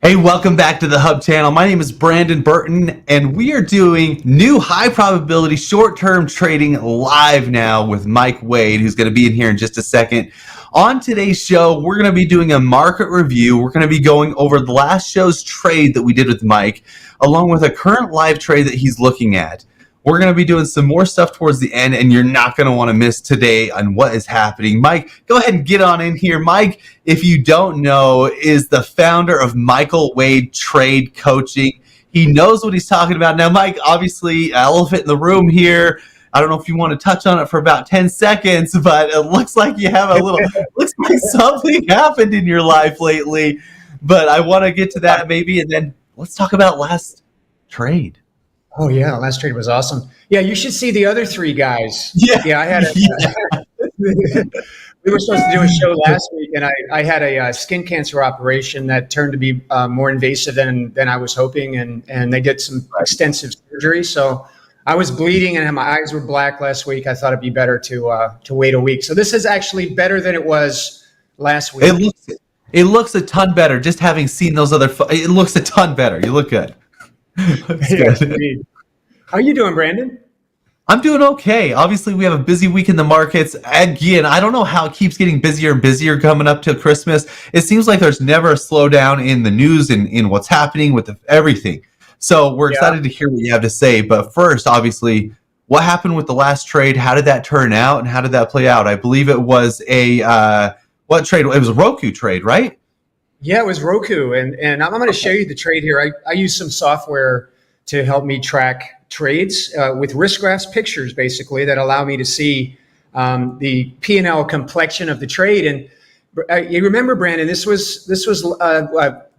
Hey, welcome back to the Hub channel. My name is Brandon Burton, and we are doing new high probability short-term trading live now with Mike Wade, who's going to be in here in just a second. On today's show, we're going to be doing a market review. We're going to be going over the last show's trade that we did with Mike, along with a current live trade that he's looking at. We're going to be doing some more stuff towards the end, and you're not going to want to miss today on what is happening. Mike, go ahead and get on in here. Mike, if you don't know, is the founder of Michael Wade Trade Coaching. He knows what he's talking about. Now, Mike, obviously, elephant in the room here. I don't know if you want to touch on it for about 10 seconds, but it looks like you have looks like something happened in your life lately. But I want to get to that maybe, and then let's talk about last trade. Oh yeah, last trade was awesome. Yeah, you should see the other three guys. Yeah, I had we were supposed to do a show last week, and I had a skin cancer operation that turned to be more invasive than I was hoping, and they did some extensive surgery. So I was bleeding, and my eyes were black last week. I thought it'd be better to wait a week. So this is actually better than it was last week. It looks a ton better. Just having seen those other, it looks a ton better. You look good. Yes, indeed. How are you doing, Brandon? I'm doing okay. Obviously, we have a busy week in the markets. Again, I don't know how it keeps getting busier and busier coming up to Christmas. It seems like there's never a slowdown in the news and in what's happening with everything. So we're excited to hear what you have to say. But first, obviously, what happened with the last trade? How did that turn out, and how did that play out? I believe it was what trade? It was a Roku trade, right? Yeah, it was Roku, and I'm going to show you the trade here. I use some software to help me track trades with risk graphs, pictures basically that allow me to see the P&L complexion of the trade. And you remember, Brandon, this was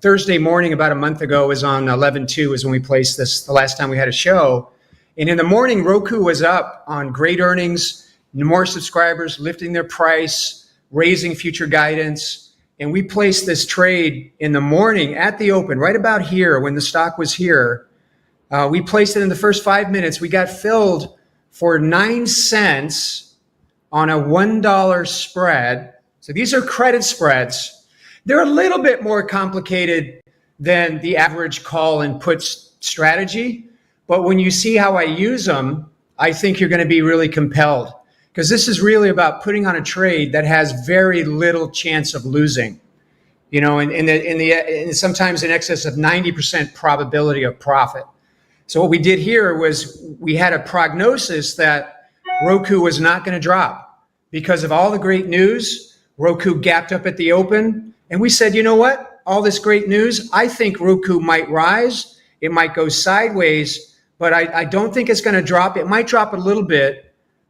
Thursday morning about a month ago. It was on 11/2 is when we placed this the last time we had a show. And in the morning, Roku was up on great earnings, more subscribers, lifting their price, raising future guidance. And we placed this trade in the morning at the open, right about here when the stock was here. We placed it in the first 5 minutes. We got filled for 9 cents on a $1 spread. So these are credit spreads. They're a little bit more complicated than the average call and put strategy. But when you see how I use them, I think you're going to be really compelled. Because this is really about putting on a trade that has very little chance of losing, you know, and sometimes in excess of 90% probability of profit. So what we did here was we had a prognosis that Roku was not going to drop because of all the great news. Roku gapped up at the open, and we said, you know what? All this great news, I think Roku might rise. It might go sideways, but I don't think it's going to drop. It might drop a little bit.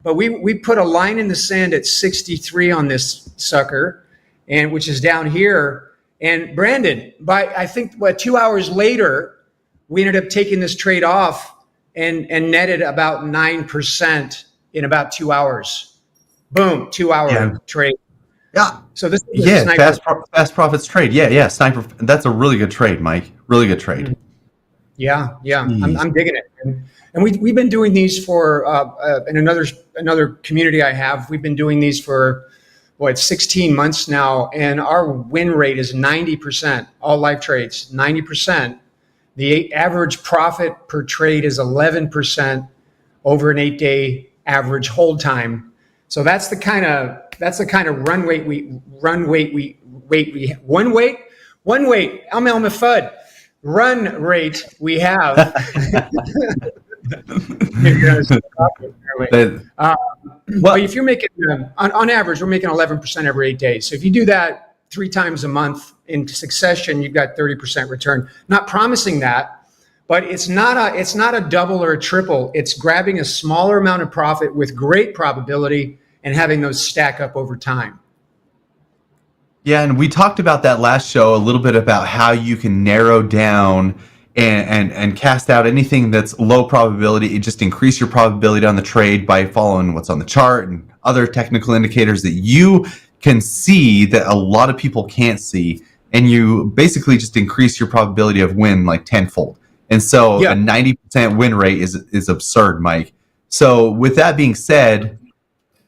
But we put a line in the sand at 63 on this sucker, and which is down here. And Brandon, I think 2 hours later, we ended up taking this trade off and netted about 9% in about 2 hours. Boom, 2 hour trade. Yeah. So this is fast profits trade. Yeah, sniper. That's a really good trade, Mike. Really good trade. Yeah. I'm digging it. And we've been doing these for in another community I have. We've been doing these for 16 months now, and our win rate is 90%. All live trades, 90%. The average profit per trade is 11% over an 8-day average hold time. So that's the kind of run weight we run weight. I'm Elma Fudd. Run rate we have. Well, if you're making on average, we're making 11% every 8 days. So if you do that 3 times a month in succession, you've got 30% return. Not promising that, but it's not a double or a triple. It's grabbing a smaller amount of profit with great probability and having those stack up over time. Yeah, and we talked about that last show a little bit about how you can narrow down and cast out anything that's low probability. You just increase your probability on the trade by following what's on the chart and other technical indicators that you can see that a lot of people can't see, and you basically just increase your probability of win like tenfold. And so a 90% win rate is absurd, Mike. So with that being said,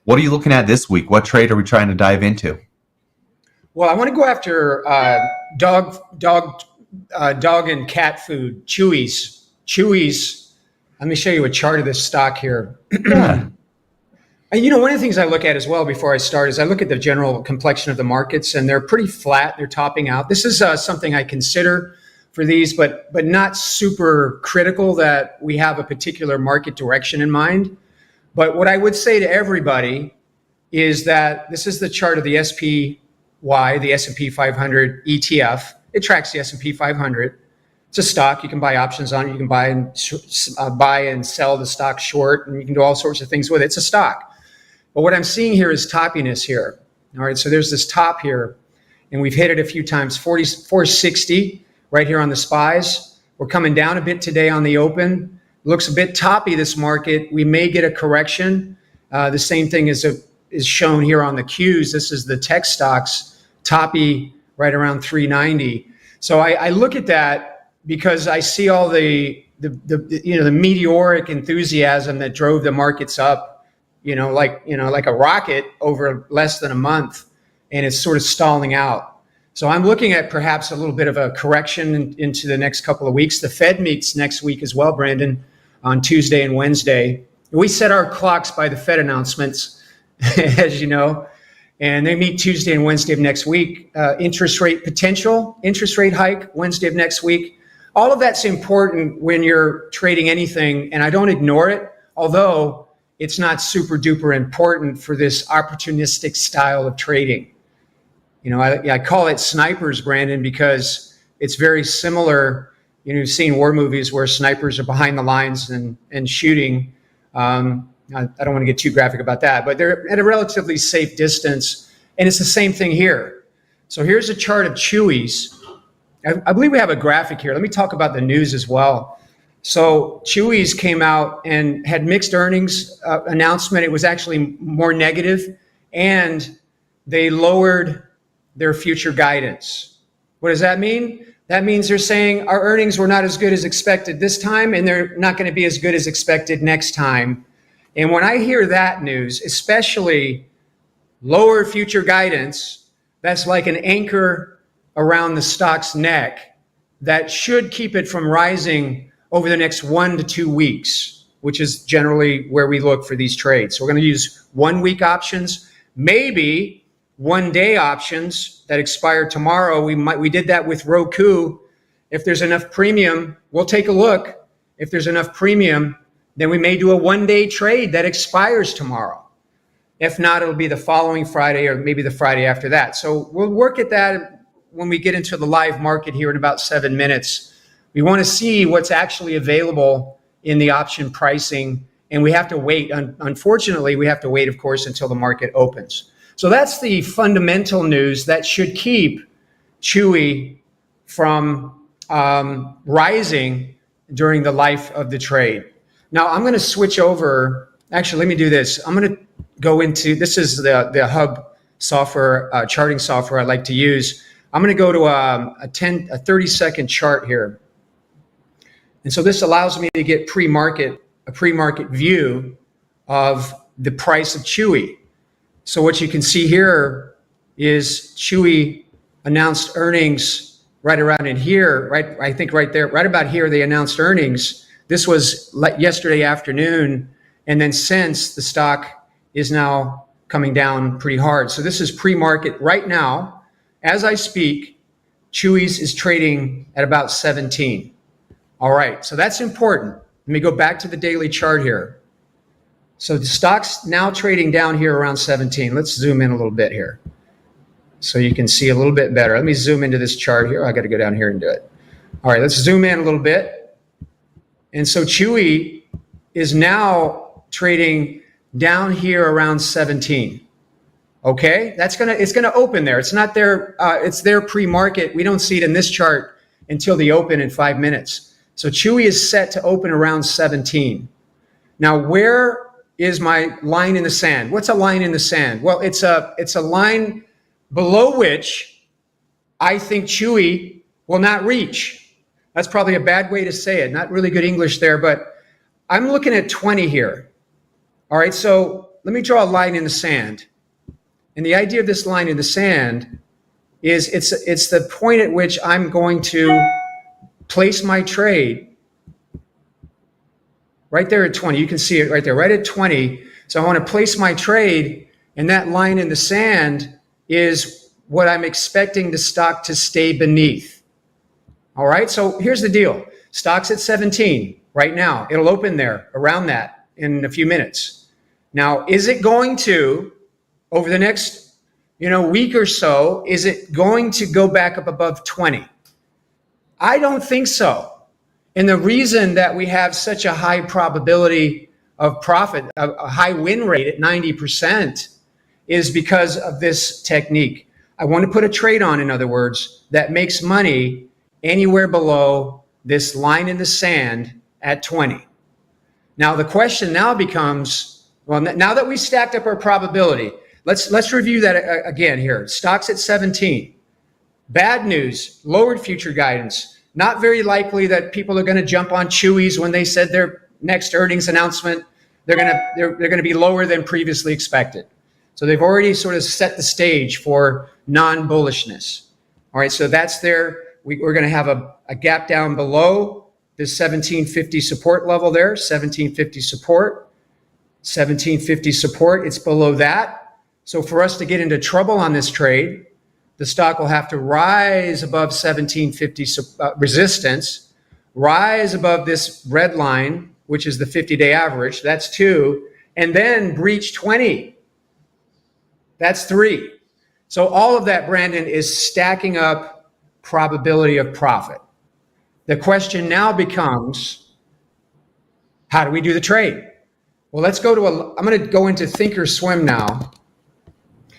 what are you looking at this week? What trade are we trying to dive into? Well, I want to go after dog dog and cat food, Chewy's. Chewy's. Let me show you a chart of this stock here. Yeah. And one of the things I look at as well before I start is I look at the general complexion of the markets, and they're pretty flat. They're topping out. This is something I consider for these, but not super critical that we have a particular market direction in mind. But what I would say to everybody is that this is the chart of the SPY, the S&P 500 ETF. It tracks the S&P 500. It's a stock. You can buy options on it. You can buy and sell the stock short, and you can do all sorts of things with it. It's a stock. But what I'm seeing here is toppiness here. All right, so there's this top here, and we've hit it a few times, 460 right here on the SPYs. We're coming down a bit today on the open. Looks a bit toppy, this market. We may get a correction. The same thing is shown here on the Qs. This is the tech stocks, toppy right around 390. So I look at that because I see all the meteoric enthusiasm that drove the markets up, like a rocket over less than a month, and it's sort of stalling out. So I'm looking at perhaps a little bit of a correction into the next couple of weeks. The Fed meets next week as well, Brandon, on Tuesday and Wednesday. We set our clocks by the Fed announcements, as you know, and they meet Tuesday and Wednesday of next week. Interest rate hike Wednesday of next week. All of that's important when you're trading anything, and I don't ignore it, although it's not super duper important for this opportunistic style of trading. I call it snipers, Brandon, because it's very similar. You've seen war movies where snipers are behind the lines and shooting. I don't want to get too graphic about that, but they're at a relatively safe distance. And it's the same thing here. So here's a chart of Chewy's. I believe we have a graphic here. Let me talk about the news as well. So Chewy's came out and had mixed earnings announcement. It was actually more negative, and they lowered their future guidance. What does that mean? That means they're saying our earnings were not as good as expected this time, and they're not going to be as good as expected next time. And when I hear that news, especially lower future guidance, that's like an anchor around the stock's neck that should keep it from rising over the next 1 to 2 weeks, which is generally where we look for these trades. So we're going to use 1 week options, maybe 1 day options that expire tomorrow. We did that with Roku. If there's enough premium, we'll take a look. If there's enough premium, then we may do a 1 day trade that expires tomorrow. If not, it'll be the following Friday or maybe the Friday after that. So we'll work at that when we get into the live market here in about 7 minutes. We want to see what's actually available in the option pricing, and we have to wait. Unfortunately, we have to wait, of course, until the market opens. So that's the fundamental news that should keep Chewy from rising during the life of the trade. Now, I'm going to switch over. Actually, let me do this. I'm going to go into, this is the Hub software, charting software I like to use. I'm going to go to a 30-second chart here. And so this allows me to get a pre-market view of the price of Chewy. So what you can see here is Chewy announced earnings right around in here, right? I think right there, right about here, they announced earnings. This was yesterday afternoon. And then since, the stock is now coming down pretty hard. So this is pre-market right now. As I speak, Chewy's is trading at about 17. All right, so that's important. Let me go back to the daily chart here. So the stock's now trading down here around 17. Let's zoom in a little bit here so you can see a little bit better. Let me zoom into this chart here. I got to go down here and do it. All right, let's zoom in a little bit. And so Chewy is now trading down here around 17. Okay, it's gonna open there. It's not there. It's there pre-market. We don't see it in this chart until the open in 5 minutes. So Chewy is set to open around 17. Now, where is my line in the sand? What's a line in the sand? Well, it's a line below which I think Chewy will not reach. That's probably a bad way to say it. Not really good English there, but I'm looking at 20 here. All right, so let me draw a line in the sand. And the idea of this line in the sand is it's the point at which I'm going to place my trade right there at 20. You can see it right there, right at 20. So I want to place my trade, and that line in the sand is what I'm expecting the stock to stay beneath. All right, so here's the deal. Stock's at 17 right now. It'll open there around that in a few minutes. Now, is it going to, over the next week or so, is it going to go back up above 20? I don't think so. And the reason that we have such a high probability of profit, a high win rate at 90%, is because of this technique. I want to put a trade on, in other words, that makes money anywhere below this line in the sand at 20. Now, the question now becomes, well, now that we stacked up our probability, let's review that again here. Stocks at 17. Bad news, lowered future guidance. Not very likely that people are going to jump on Chewy's when they said their next earnings announcement. They're going to be lower than previously expected. So they've already sort of set the stage for non-bullishness. All right, so that's there. We're going to have a gap down below this 1750 support level there, 1750 support, 1750 support. It's below that. So for us to get into trouble on this trade, the stock will have to rise above 1750 resistance, rise above this red line, which is the 50-day average. That's 2, and then breach 20. That's 3. So all of that, Brandon, is stacking up probability of profit. The question now becomes, how do we do the trade? Well, let's go to I'm going to go into Thinkorswim now.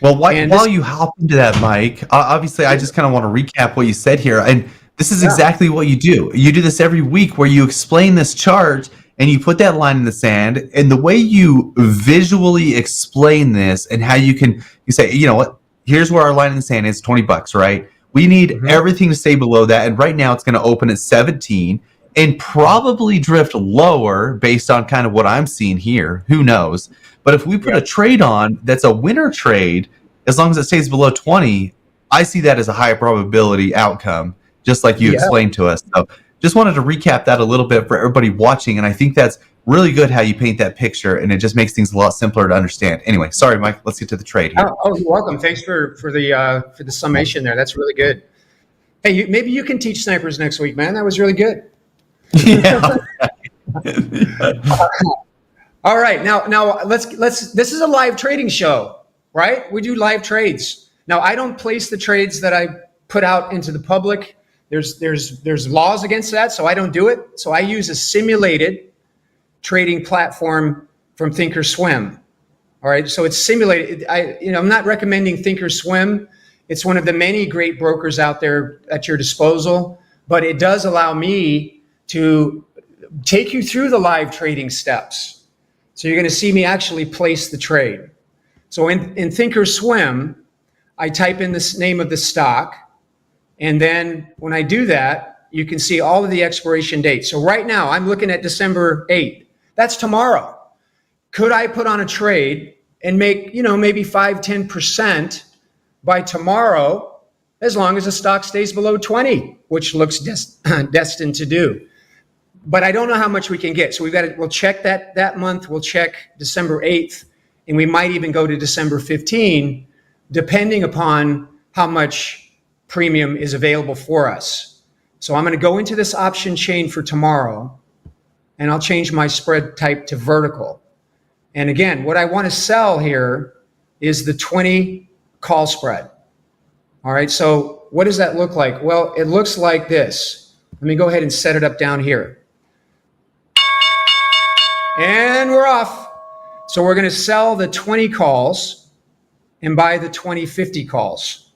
Well, while you hop into that, Mike, obviously I just kind of want to recap what you said here. And this is exactly what you do. You do this every week where you explain this chart and you put that line in the sand. And the way you visually explain this and how you say, you know what, here's where our line in the sand is, $20, right? We need everything to stay below that. And right now it's going to open at 17 and probably drift lower based on kind of what I'm seeing here. Who knows? But if we put a trade on that's a winner trade, as long as it stays below 20, I see that as a high probability outcome, just like you explained to us. So just wanted to recap that a little bit for everybody watching. And I think that's really good how you paint that picture, and it just makes things a lot simpler to understand. Anyway, sorry, Mike, let's get to the trade here. Oh, you're welcome. Thanks for the summation there. That's really good. Hey, maybe you can teach snipers next week, man. That was really good. Yeah. All right, now let's. This is a live trading show, right? We do live trades. Now, I don't place the trades that I put out into the public. There's laws against that, so I don't do it. So I use a simulated trading platform from Thinkorswim. All right, so it's simulated. I'm not recommending Thinkorswim. It's one of the many great brokers out there at your disposal, but it does allow me to take you through the live trading steps. So you're going to see me actually place the trade. So in Thinkorswim, I type in the name of the stock. And then when I do that, you can see all of the expiration dates. So right now I'm looking at December 8th. That's tomorrow. Could I put on a trade and make, maybe 5-10% by tomorrow, as long as the stock stays below 20, which looks destined to do? But I don't know how much we can get. So we'll check that month. We'll check December 8th, and we might even go to December 15, depending upon how much premium is available for us. So I'm going to go into this option chain for tomorrow, and I'll change my spread type to vertical. And again, what I want to sell here is the 20 call spread. All right, so what does that look like? Well, it looks like this. Let me go ahead and set it up down here. And we're off. So we're going to sell the 20 calls and buy the 2050 calls.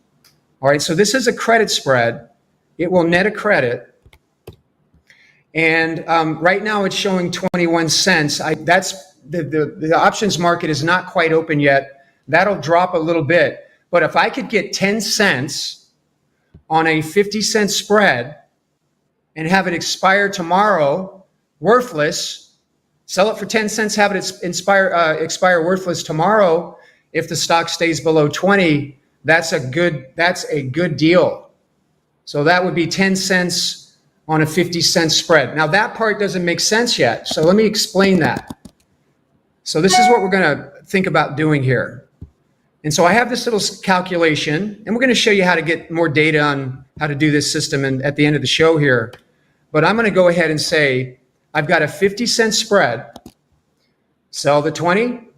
All right, so this is a credit spread. It will net a credit. And right now it's showing 21 cents. That's the options market is not quite open yet. That'll drop a little bit. But if I could get 10 cents on a 50-cent spread and have it expire tomorrow, worthless, sell it for 10 cents, have it expire worthless tomorrow. If the stock stays below 20, that's a good deal. So that would be 10 cents on a 50-cent spread. Now that part doesn't make sense yet, so let me explain that. So this is what we're going to think about doing here. And so I have this little calculation, and we're going to show you how to get more data on how to do this system at the end of the show here. But I'm going to go ahead and say I've got a 50-cent spread. Sell the 20,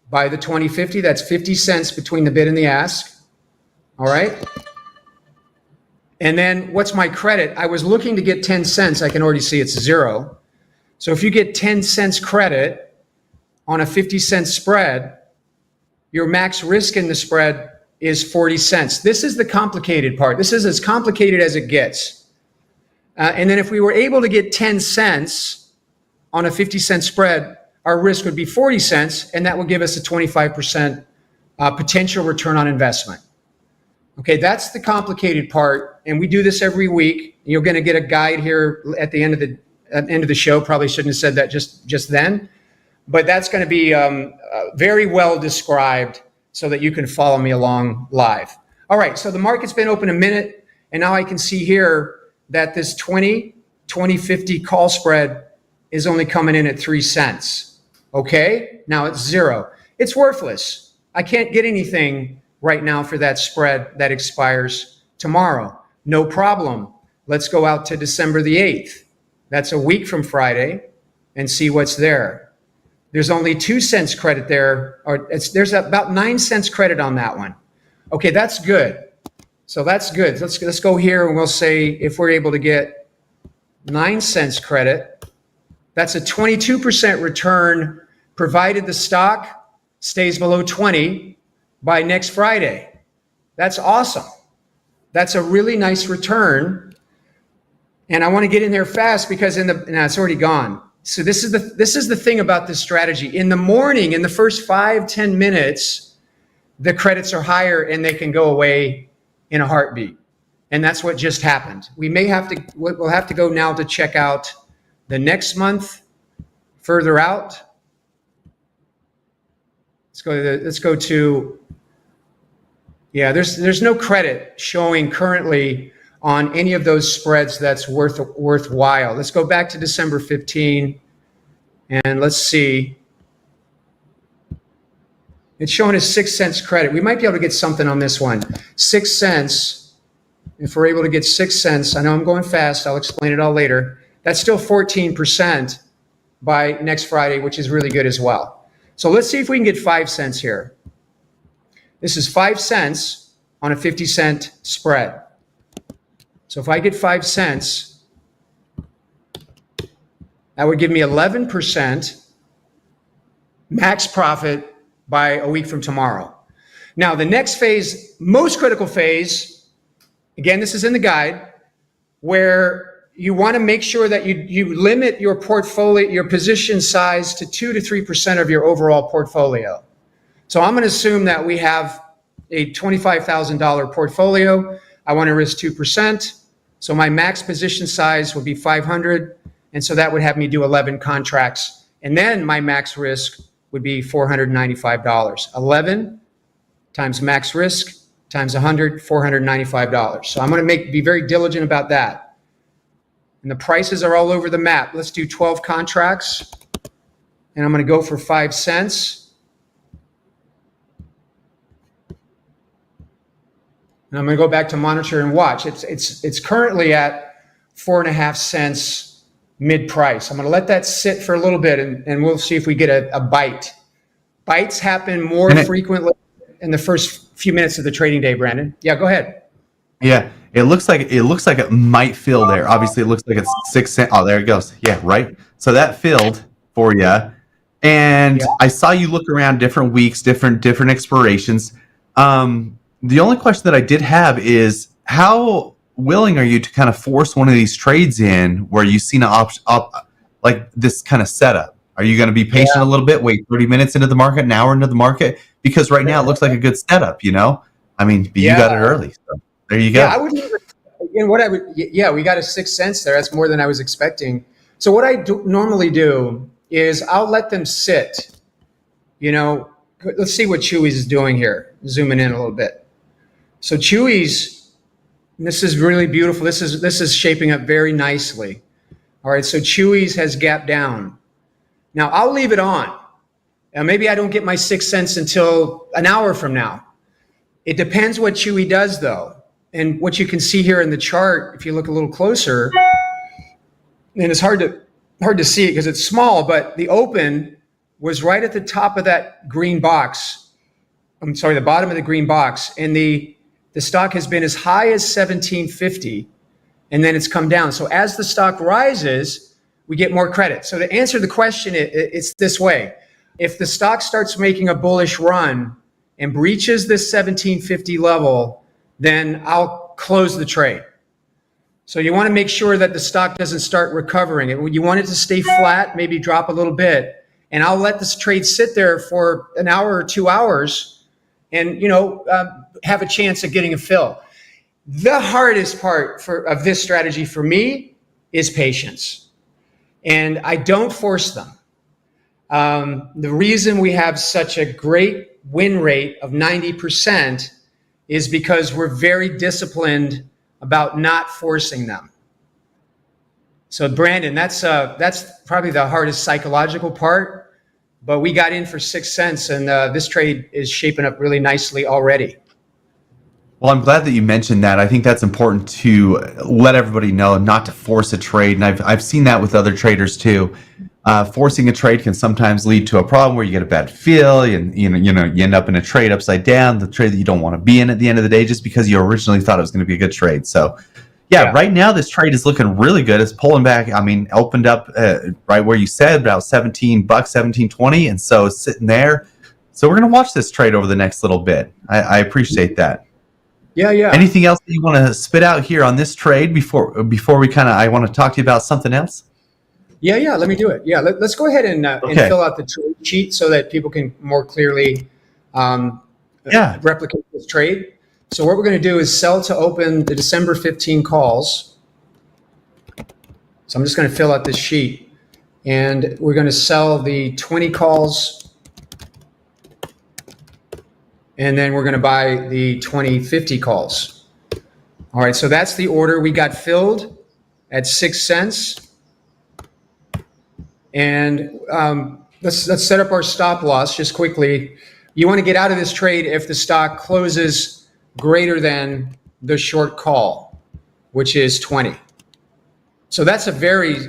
buy the 20.50. That's 50 cents between the bid and the ask. All right. And then what's my credit? I was looking to get 10 cents. I can already see it's 0. So if you get 10 cents credit on a 50-cent spread, your max risk in the spread is 40 cents. This is the complicated part. This is as complicated as it gets. And then if we were able to get 10 cents on a 50-cent spread, our risk would be 40 cents, and that would give us a 25% potential return on investment. Okay, that's the complicated part, and we do this every week. You're going to get a guide here at the end of the show. Probably shouldn't have said that just then, but that's going to be very well described so that you can follow me along live. All right, so the market's been open a minute, and now I can see here that this 20-50 call spread is only coming in at 3 cents. Okay, now it's 0. It's worthless. I can't get anything right now for that spread that expires tomorrow. No problem. Let's go out to December the 8th. That's a week from Friday, and see what's there. There's only 2 cents credit there, or there's about 9 cents credit on that one. Okay, that's good. So that's good. Let's go here, and we'll say if we're able to get 9 cents credit, that's a 22% return, provided the stock stays below 20 by next Friday. That's awesome. That's a really nice return. And I want to get in there fast because it's already gone. So this is the thing about this strategy. In the morning, in the first 5-10 minutes, the credits are higher and they can go away in a heartbeat. And that's what just happened. We'll have to go now to check out the next month further out. Let's go to yeah, there's no credit showing currently on any of those spreads that's worthwhile. Let's go back to December 15 and let's see. It's showing us 6 cents credit. We might be able to get something on this one. 6 cents. If we're able to get 6 cents, I know I'm going fast. I'll explain it all later. That's still 14% by next Friday, which is really good as well. So let's see if we can get 5 cents here. This is 5 cents on a 50-cent spread. So if I get 5 cents, that would give me 11% max profit by a week from tomorrow. Now, the next phase, most critical phase, again, this is in the guide, where you want to make sure that you limit your portfolio, your position size to 2 to 3% of your overall portfolio. So I'm going to assume that we have a $25,000 portfolio. I want to risk 2%. So my max position size would be 500. And so that would have me do 11 contracts. And then my max risk would be $495. 11 times max risk times 100, $495. So I'm going to be very diligent about that. And the prices are all over the map. Let's do 12 contracts. And I'm going to go for 5 cents. And I'm going to go back to monitor and watch. It's currently at 4.5 cents mid price. I'm going to let that sit for a little bit, and we'll see if we get a bite. Bites happen more frequently in the first few minutes of the trading day, Brandon. Yeah, go ahead. Yeah, it looks like it might fill there. Obviously, it looks like it's 6 cents. Oh, there it goes. Yeah, right. So that filled for you, and yeah. I saw you look around different weeks, different expirations. The only question that I did have is how willing are you to kind of force one of these trades in where you've seen like this kind of setup? Are you going to be patient a little bit, wait 30 minutes into the market, an hour into the market? Because right now it looks like a good setup, you know? I mean, but you got it early. So there you go. Yeah, I would we got a 6 cents there. That's more than I was expecting. So what I normally do is I'll let them sit. You know, let's see what Chewy's is doing here. Zooming in a little bit. So Chewy's And this is really beautiful. This is shaping up very nicely. All right, so Chewy's has gapped down. Now I'll leave it on. Now maybe I don't get my 6 cents until an hour from now. It depends what Chewy does though. And what you can see here in the chart, if you look a little closer, and it's hard to see it because it's small, but the open was right at the top of that green box. I'm sorry, the bottom of the green box. And the stock has been as high as 1750, and then it's come down. So as the stock rises, we get more credit. So to answer the question, it's this way. If the stock starts making a bullish run and breaches this 1750 level, then I'll close the trade. So you want to make sure that the stock doesn't start recovering. You want it to stay flat, maybe drop a little bit, and I'll let this trade sit there for an hour or 2 hours and, have a chance of getting a fill. The hardest part of this strategy for me is patience. And I don't force them. The reason we have such a great win rate of 90% is because we're very disciplined about not forcing them. So Brandon, that's probably the hardest psychological part, but we got in for 6 cents, and this trade is shaping up really nicely already. Well, I'm glad that you mentioned that. I think that's important to let everybody know not to force a trade, and I've seen that with other traders too. Forcing a trade can sometimes lead to a problem where you get a bad feel, and you end up in a trade upside down, the trade that you don't want to be in at the end of the day, just because you originally thought it was going to be a good trade. So, yeah, right now this trade is looking really good. It's pulling back. I mean, opened up right where you said, about $17, $17.20, and so it's sitting there. So we're going to watch this trade over the next little bit. I appreciate that. Yeah. Anything else that you want to spit out here on this trade before we I want to talk to you about something else? Yeah, let me do it. Yeah, let's go ahead and fill out the trade sheet so that people can more clearly replicate this trade. So what we're going to do is sell to open the December 15 calls. So I'm just going to fill out this sheet, and we're going to sell the 20 calls, and then we're going to buy the 2050 calls. All right, so that's the order. We got filled at 6 cents. And let's set up our stop loss just quickly. You want to get out of this trade if the stock closes greater than the short call, which is 20. So that's a very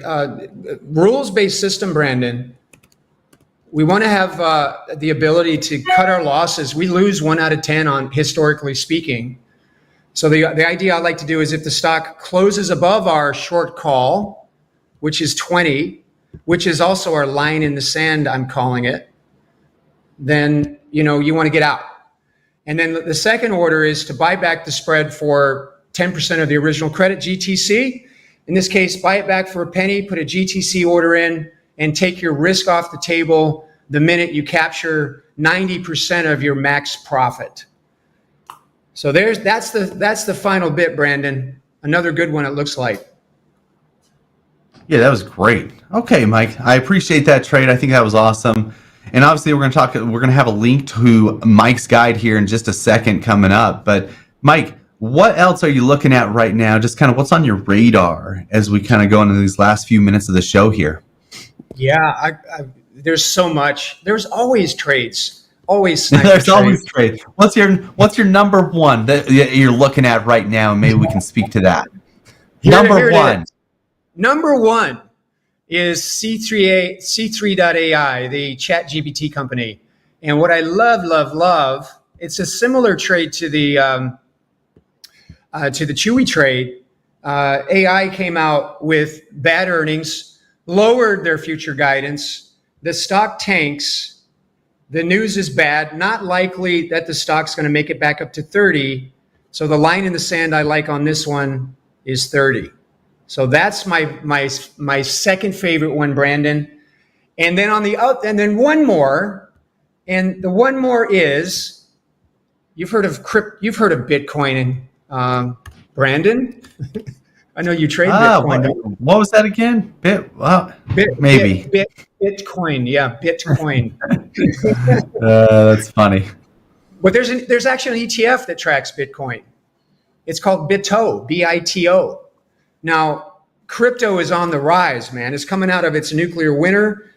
rules-based system, Brandon. We want to have the ability to cut our losses. We lose 1 out of 10 on historically speaking. So the idea I like to do is if the stock closes above our short call, which is 20, which is also our line in the sand, I'm calling it, then you want to get out. And then the second order is to buy back the spread for 10% of the original credit, GTC. In this case, buy it back for a penny, put a GTC order in, and take your risk off the table the minute you capture 90% of your max profit. So that's the final bit, Brandon. Another good one, it looks like. Yeah, that was great. Okay, Mike, I appreciate that trade. I think that was awesome. And obviously, we're going to have a link to Mike's guide here in just a second coming up. But Mike, what else are you looking at right now? Just kind of what's on your radar as we kind of go into these last few minutes of the show here? Yeah, there's so much. There's always trades. Always sniper There's trades. Always trades. What's your number one that you're looking at right now? And maybe we can speak to that. Number one. Number one is C3.ai, the ChatGPT company. And what I love, it's a similar trade to the Chewy trade. AI came out with bad earnings, lowered their future guidance. The stock tanks. The news is bad. Not likely that the stock's going to make it back up to 30. So the line in the sand I like on this one is 30. So that's my second favorite one, Brandon. And then and then one more, and the one more is you've heard of Bitcoin, Brandon. I know you trade Bitcoin. What was that again? Maybe Bitcoin. Yeah, Bitcoin. That's funny. But there's actually an ETF that tracks Bitcoin. It's called BITO, B-I-T-O. Now, crypto is on the rise, man. It's coming out of its nuclear winter,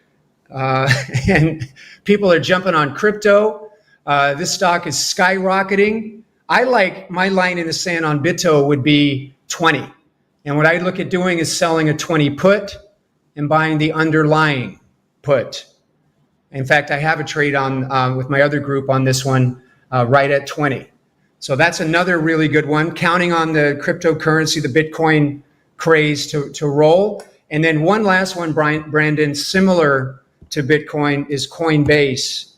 and people are jumping on crypto. This stock is skyrocketing. I like my line in the sand on BITO would be 20. And what I look at doing is selling a 20 put and buying the underlying put. In fact, I have a trade on with my other group on this one right at 20. So that's another really good one, counting on the cryptocurrency, the Bitcoin craze to roll. And then one last one, Brandon, similar to Bitcoin is Coinbase.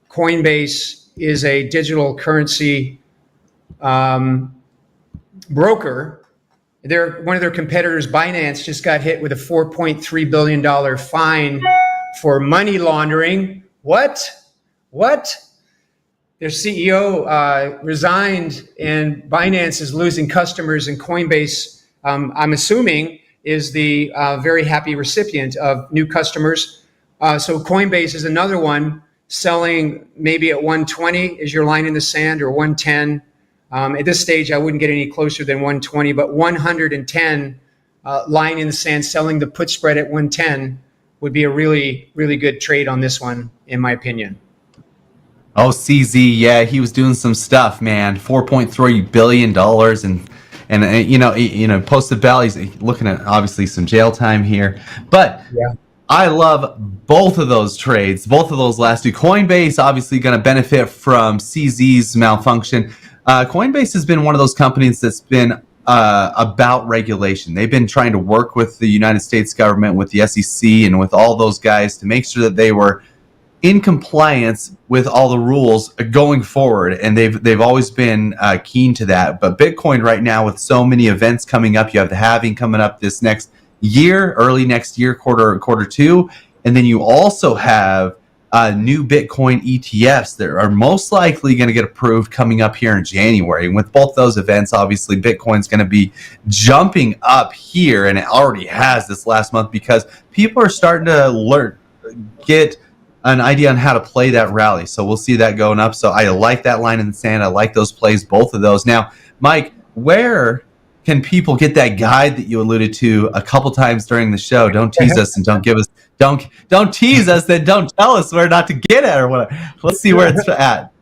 Coinbase is a digital currency broker. One of their competitors, Binance, just got hit with a $4.3 billion fine for money laundering. What? Their CEO resigned, and Binance is losing customers, and Coinbase, I'm assuming, is the very happy recipient of new customers. So Coinbase is another one, selling maybe at 120 is your line in the sand, or 110. At this stage, I wouldn't get any closer than 120, but 110 line in the sand, selling the put spread at 110 would be a really, really good trade on this one, in my opinion. Oh, CZ, yeah, he was doing some stuff, man. $4.3 billion, and you know, posted bail. He's looking at obviously some jail time here, but yeah. I love both of those trades, both of those last two. Coinbase obviously going to benefit from CZ's malfunction. Coinbase has been one of those companies that's been about regulation. They've been trying to work with the United States government, with the SEC, and with all those guys to make sure that they were in compliance with all the rules going forward, and they've always been keen to that. But Bitcoin right now, with so many events coming up, you have the halving coming up this next year, early next year, quarter two, and then you also have new Bitcoin ETFs that are most likely going to get approved coming up here in January. And with both those events, obviously Bitcoin's going to be jumping up here, and it already has this last month, because people are starting to get an idea on how to play that rally. So we'll see that going up. So I like that line in the sand. I like those plays, both of those. Now, Mike, where can people get that guide that you alluded to a couple times during the show? Don't tease us and don't tease us, then don't tell us where not to get it or whatever. Let's see where it's at.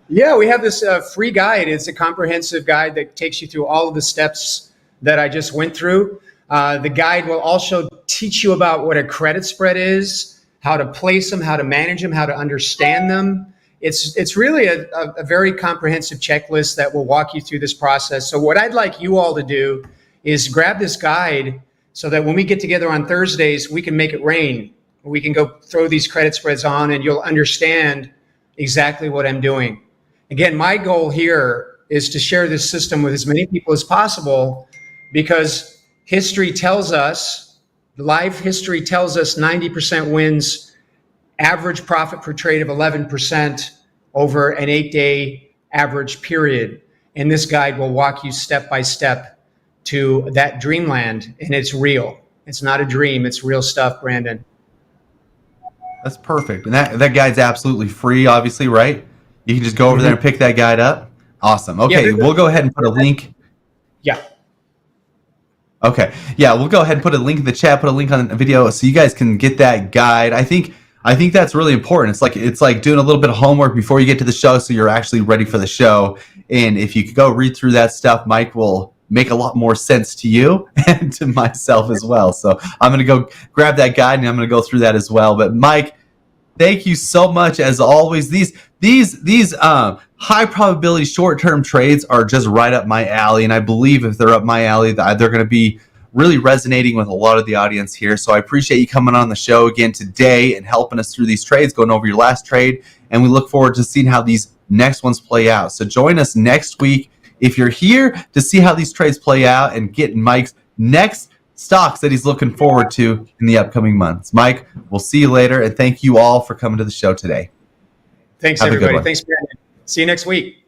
Yeah, we have this free guide. It's a comprehensive guide that takes you through all of the steps that I just went through. The guide will also teach you about what a credit spread is, how to place them, how to manage them, how to understand them. It's really a very comprehensive checklist that will walk you through this process. So what I'd like you all to do is grab this guide so that when we get together on Thursdays, we can make it rain. We can go throw these credit spreads on, and you'll understand exactly what I'm doing. Again, my goal here is to share this system with as many people as possible, because history tells us, live history tells us 90% wins, average profit per trade of 11% over an 8-day average period. And this guide will walk you step by step to that dreamland, and it's real. It's not a dream, it's real stuff, Brandon. That's perfect. And that guide's absolutely free, obviously, right? You can just go over there and pick that guide up. Awesome. Okay, we'll go ahead and put a link. Yeah. Okay. Yeah, we'll go ahead and put a link in the chat, put a link on the video so you guys can get that guide. I think that's really important. It's like doing a little bit of homework before you get to the show, so you're actually ready for the show. And if you could go read through that stuff, Mike will make a lot more sense to you and to myself as well. So I'm going to go grab that guide, and I'm going to go through that as well. But Mike, thank you so much as always. These high probability short-term trades are just right up my alley, and I believe if they're up my alley, they're going to be really resonating with a lot of the audience here. So I appreciate you coming on the show again today and helping us through these trades, going over your last trade, and we look forward to seeing how these next ones play out. So join us next week if you're here to see how these trades play out and get Mike's next stocks that he's looking forward to in the upcoming months. Mike, we'll see you later, and thank you all for coming to the show today. Thanks, everybody. Thanks, Brandon. See you next week.